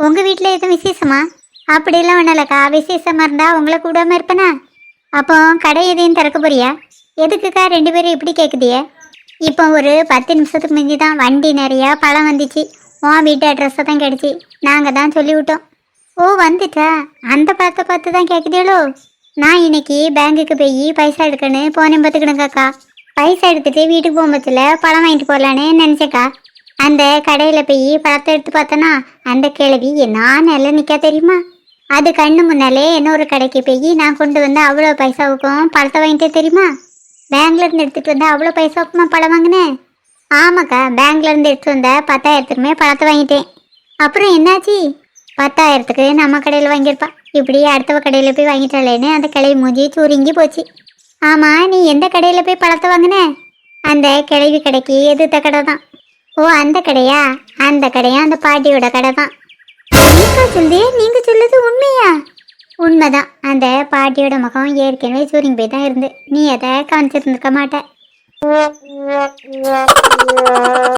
உங்கள் வீட்டில் எதுவும் விசேஷமா? அப்படிலாம் ஒன்றும் இல்லைக்கா, விசேஷமாக இருந்தால் உங்களை கூடாமல் இருப்பேனா? அப்போ கடை எதையும் திறக்க போறியா? எதுக்குக்கா ரெண்டு பேரும் இப்படி கேட்குதியே? இப்போ ஒரு 10 நிமிஷத்துக்கு முந்தி தான் வண்டி நிறையா பழம் வந்துச்சு. உன் வீட்டு அட்ரஸை தான் கிடச்சி. நாங்கள் தான் சொல்லிவிட்டோம். ஓ வந்துட்டா? அந்த பழத்தை பார்த்து தான் கேட்குதீங்களோ? நான் இன்னைக்கு பேங்குக்கு போய் பைசா எடுக்கணும் போனேன் பார்த்துக்கிடுங்கக்கா. பைசா எடுத்துகிட்டு வீட்டுக்கு போகும்போதுல பழம் வாங்கிட்டு போகலான்னு நினச்சேக்கா. அந்த கடையில் போய் பழத்தை எடுத்து பார்த்தேன்னா அந்த கிழவி நான் நல்லா நிற்க தெரியுமா? அது கண்ணு முன்னாலே இன்னொரு கடைக்கு போய் நான் கொண்டு வந்து அவ்வளோ பைசாவுக்கும் பழத்தை வாங்கிட்டே தெரியுமா? பேங்க்லேருந்து எடுத்துகிட்டு வந்தால் அவ்வளோ பைசாவுக்குமா பழம் வாங்கினேன்? ஆமாக்கா, பேங்க்லேருந்து எடுத்துகிட்டு வந்த 10,000த்துக்குமே பழத்தை வாங்கிட்டேன். அப்புறம் என்னாச்சு? 10,000த்துக்கு நம்ம கடையில் வாங்கியிருப்பா. இப்படி அடுத்தவ கடையில் போய் வாங்கிட்டாலேன்னு அந்த கிளவி மூஞ்சி சுருங்கி போச்சு. ஆமாம், நீ எந்த கடையில் போய் பழத்தை வாங்கின? அந்த கிளவி கடைக்கு எதிர்த்த கடை தான். ஓ அந்த கடையா? அந்த கடையா அந்த பாட்டியோட கடை தான். நீங்க சொல்லுது உண்மையா? உண்மைதான். அந்த பாட்டியோட முகம் ஏற்கனவே சூரியன் போய் தான் இருந்து நீ அதை கவனிச்சிருந்துருக்க மாட்ட.